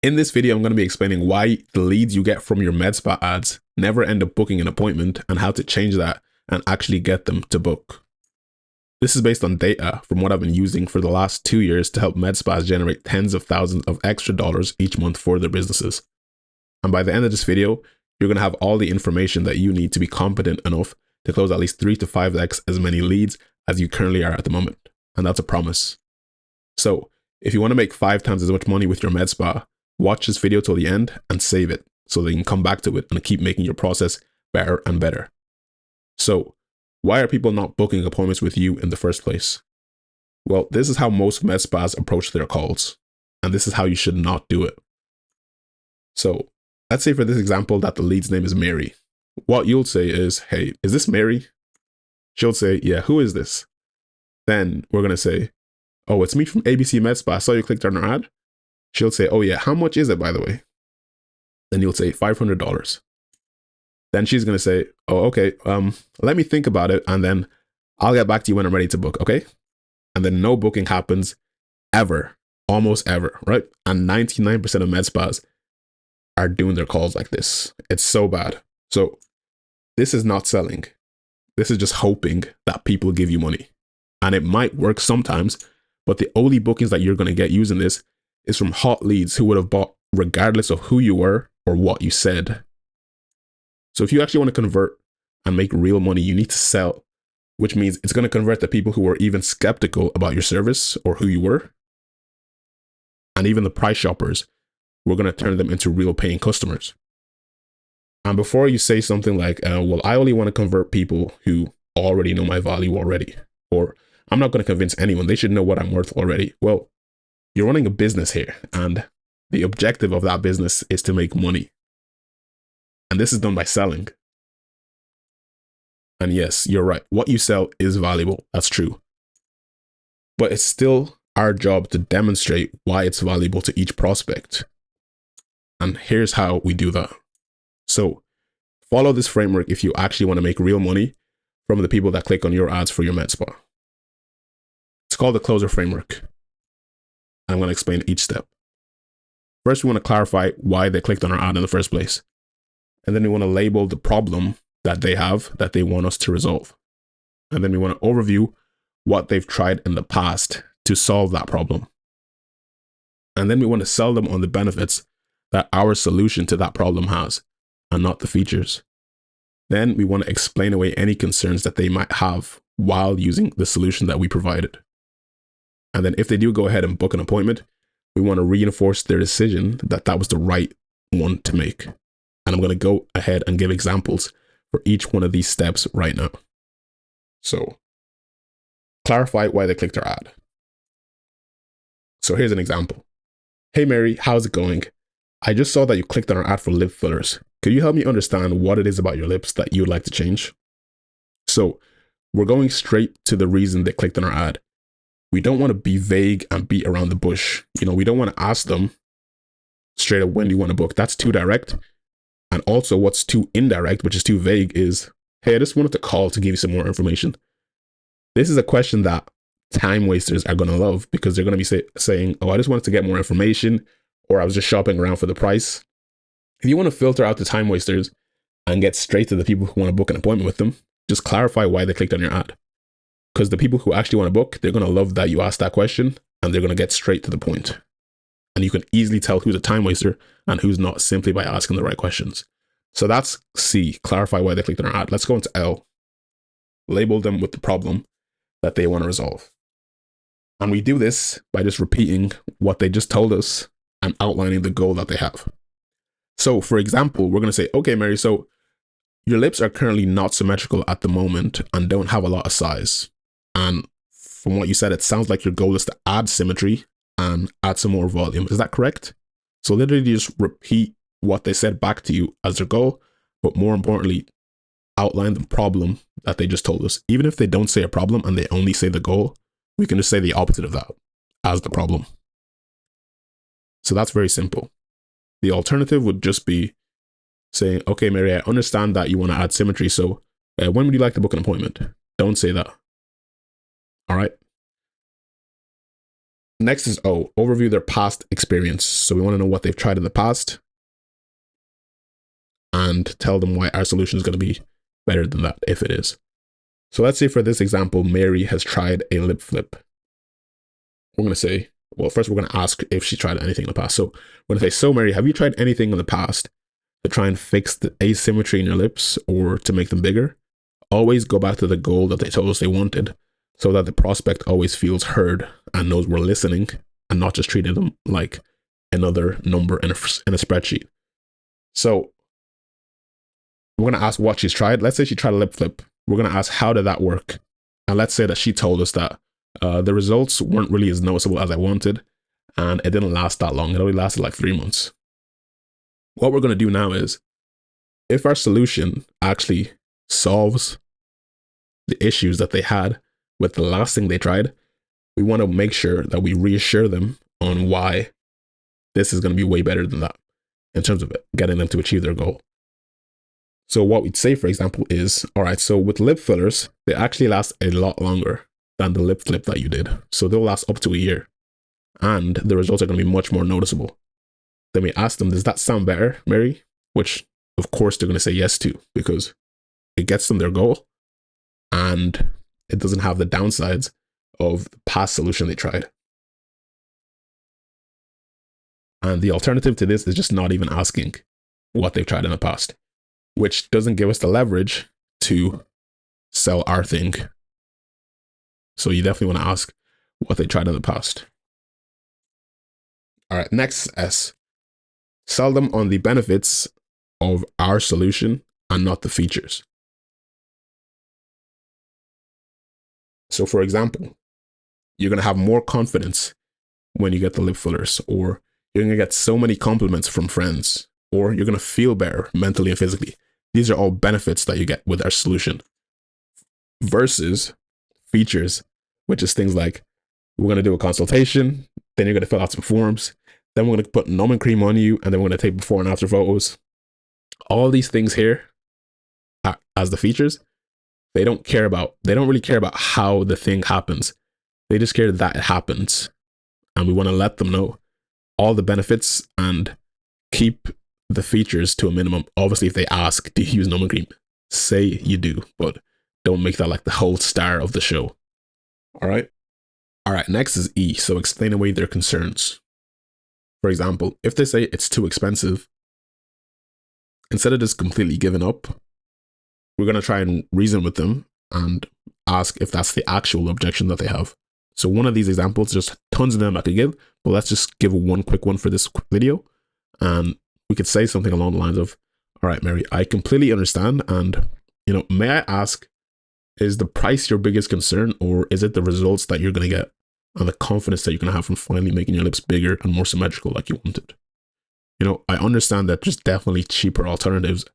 In this video, I'm going to be explaining why the leads you get from your med spa ads never end up booking an appointment and how to change that and actually get them to book. This is based on data from what I've been using for the last 2 years to help med spas generate tens of thousands of extra dollars each month for their businesses. And by the end of this video, you're going to have all the information that you need to be competent enough to close at least 3 to 5x as many leads as you currently are at the moment. And that's a promise. So if you want to make 5 times as much money with your med spa, watch this video till the end and save it so that you can come back to it and keep making your process better and better. So why are people not booking appointments with you in the first place? Well, this is how most med spas approach their calls, and this is how you should not do it. So let's say for this example that the lead's name is Mary. What you'll say is, hey, is this Mary? She'll say, yeah, who is this? Then we're going to say, oh, it's me from ABC Med Spa. I saw you clicked on our ad. She'll say, oh yeah, how much is it, by the way? Then you'll say $500. Then she's going to say, oh, okay, let me think about it. And then I'll get back to you when I'm ready to book. Okay. And then no booking happens ever, almost ever. Right. And 99% of med spas are doing their calls like this. It's so bad. So this is not selling. This is just hoping that people give you money. And it might work sometimes, but the only bookings that you're going to get using this is from hot leads who would have bought regardless of who you were or what you said. So if you actually want to convert and make real money, you need to sell, which means it's going to convert the people who were even skeptical about your service or who you were. And even the price shoppers, we're going to turn them into real paying customers. And before you say something like, well, I only want to convert people who already know my value already, or I'm not going to convince anyone, they should know what I'm worth already. Well, you're running a business here, and the objective of that business is to make money. And this is done by selling. And yes, you're right. What you sell is valuable. That's true. But it's still our job to demonstrate why it's valuable to each prospect. And here's how we do that. So follow this framework if you actually want to make real money from the people that click on your ads for your med spa. It's called the closer framework. I'm going to explain each step. First, we want to clarify why they clicked on our ad in the first place. And then we want to label the problem that they have that they want us to resolve. And then we want to overview what they've tried in the past to solve that problem. And then we want to sell them on the benefits that our solution to that problem has, and not the features. Then we want to explain away any concerns that they might have while using the solution that we provided. And then if they do go ahead and book an appointment, we want to reinforce their decision that that was the right one to make. And I'm going to go ahead and give examples for each one of these steps right now. So clarify why they clicked our ad. So here's an example. Hey, Mary, how's it going? I just saw that you clicked on our ad for lip fillers. Could you help me understand what it is about your lips that you would like to change? So we're going straight to the reason they clicked on our ad. We don't want to be vague and beat around the bush. We don't want to ask them straight up, when do you want to book? That's too direct. And also what's too indirect, which is too vague, is, hey, I just wanted to call to give you some more information. This is a question that time wasters are going to love, because they're going to be saying, oh, I just wanted to get more information, or I was just shopping around for the price. If you want to filter out the time wasters and get straight to the people who want to book an appointment with them, just clarify why they clicked on your ad. Because the people who actually want to book, they're going to love that you asked that question, and they're going to get straight to the point. And you can easily tell who's a time waster and who's not simply by asking the right questions. So that's C, clarify why they clicked on our ad. Let's go into L, label them with the problem that they want to resolve. And we do this by just repeating what they just told us and outlining the goal that they have. So for example, we're going to say, okay, Mary, so your lips are currently not symmetrical at the moment and don't have a lot of size. And from what you said, it sounds like your goal is to add symmetry and add some more volume. Is that correct? So literally just repeat what they said back to you as their goal, but more importantly, outline the problem that they just told us. Even if they don't say a problem and they only say the goal, we can just say the opposite of that as the problem. So that's very simple. The alternative would just be saying, okay, Mary, I understand that you want to add symmetry. So when would you like to book an appointment? Don't say that. All right. Next is O, overview their past experience. So we want to know what they've tried in the past and tell them why our solution is going to be better than that if it is. So let's say for this example, Mary has tried a lip flip. We're going to say, well, first we're going to ask if she tried anything in the past. So we're going to say, so Mary, have you tried anything in the past to try and fix the asymmetry in your lips or to make them bigger? Always go back to the goal that they told us they wanted so that the prospect always feels heard and knows we're listening and not just treating them like another number in a spreadsheet. So we're going to ask what she's tried. Let's say she tried a lip flip. We're going to ask, how did that work? And let's say that she told us that the results weren't really as noticeable as I wanted, and it didn't last that long. It only lasted like 3 months. What we're going to do now is, if our solution actually solves the issues that they had with the last thing they tried, we want to make sure that we reassure them on why this is going to be way better than that in terms of getting them to achieve their goal. So what we'd say, for example, is, all right, so with lip fillers, they actually last a lot longer than the lip flip that you did. So they'll last up to a year and the results are going to be much more noticeable. Then we ask them, does that sound better, Mary? Which of course they're going to say yes to, because it gets them their goal and it doesn't have the downsides of the past solution they tried. And the alternative to this is just not even asking what they've tried in the past, which doesn't give us the leverage to sell our thing. So you definitely want to ask what they tried in the past. All right, next S. Sell them on the benefits of our solution and not the features. So for example, you're going to have more confidence when you get the lip fillers, or you're going to get so many compliments from friends, or you're going to feel better mentally and physically. These are all benefits that you get with our solution versus features, which is things like, we're going to do a consultation, then you're going to fill out some forms, then we're going to put numbing cream on you, and then we're going to take before and after photos. All these things here as the features, they don't really care about how the thing happens. They just care that it happens. And we want to let them know all the benefits and keep the features to a minimum. Obviously, if they ask, do you use numbing cream? Say you do, but don't make that like the whole star of the show. All right. All right. Next is E. So explain away their concerns. For example, if they say it's too expensive, instead of just completely giving up, we're going to try and reason with them and ask if that's the actual objection that they have. So one of these examples, just tons of them I could give, but let's just give one quick one for this video. And we could say something along the lines of, all right, Mary, I completely understand. And, may I ask, is the price your biggest concern, or is it the results that you're going to get and the confidence that you're going to have from finally making your lips bigger and more symmetrical like you wanted? I understand that there's definitely cheaper alternatives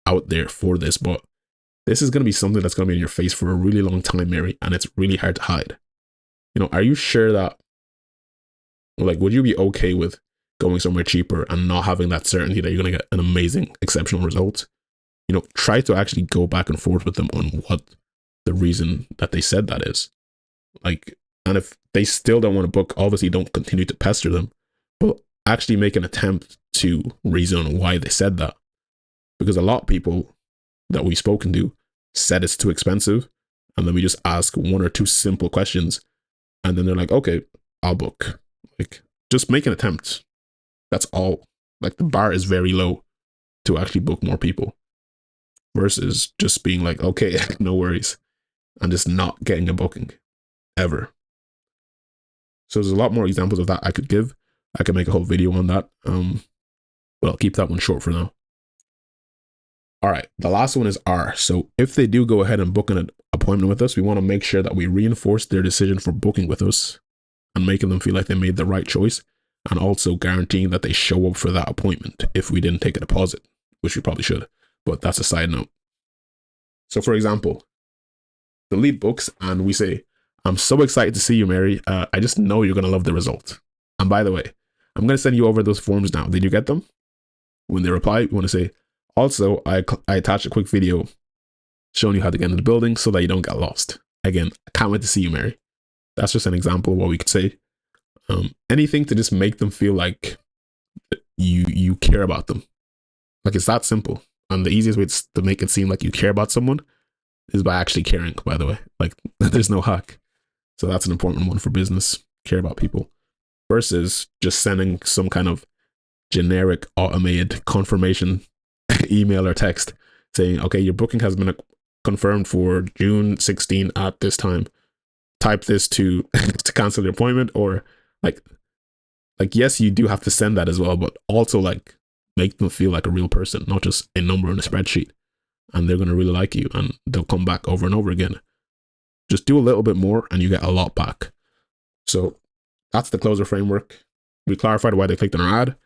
out there for this, but this is going to be something that's going to be in your face for a really long time, Mary, and it's really hard to hide. Are you sure that, would you be okay with going somewhere cheaper and not having that certainty that you're going to get an amazing, exceptional result? Try to actually go back and forth with them on what the reason that they said that is. And if they still don't want to book, obviously don't continue to pester them, but actually make an attempt to reason on why they said that. Because a lot of people that we've spoken to said it's too expensive, and then we just ask one or two simple questions, and then they're like, okay, I'll book. Just make an attempt. That's all. The bar is very low to actually book more people versus just being like, okay, no worries, and just not getting a booking ever. So there's a lot more examples of that I could give. I could make a whole video on that. But I'll keep that one short for now. All right, the last one is R. So if they do go ahead and book an appointment with us, we want to make sure that we reinforce their decision for booking with us and making them feel like they made the right choice, and also guaranteeing that they show up for that appointment if we didn't take a deposit, which we probably should, but that's a side note. So for example, the lead books and we say, I'm so excited to see you, Mary. I just know you're going to love the result. And by the way, I'm going to send you over those forms now. Did you get them? When they reply, you want to say, also, I attached a quick video showing you how to get into the building so that you don't get lost. Again, I can't wait to see you, Mary. That's just an example of what we could say. Anything to just make them feel like you care about them. Like, it's that simple. And the easiest way to make it seem like you care about someone is by actually caring, by the way. Like, there's no hack. So that's an important one for business. Care about people. Versus just sending some kind of generic automated confirmation email or text saying, okay, your booking has been confirmed for June 16 at this time. Type this to to cancel your appointment. Or like yes, you do have to send that as well, but also like make them feel like a real person, not just a number in a spreadsheet. And they're going to really like you and they'll come back over and over again. Just do a little bit more and you get a lot back. So that's the closer framework. We clarified why they clicked on our ad.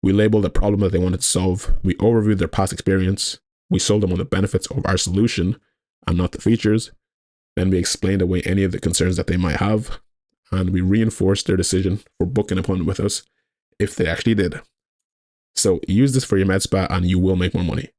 We labeled the problem that they wanted to solve. We overviewed their past experience. We sold them on the benefits of our solution and not the features. Then we explained away any of the concerns that they might have. And we reinforced their decision for booking an appointment with us if they actually did. So use this for your med spa and you will make more money.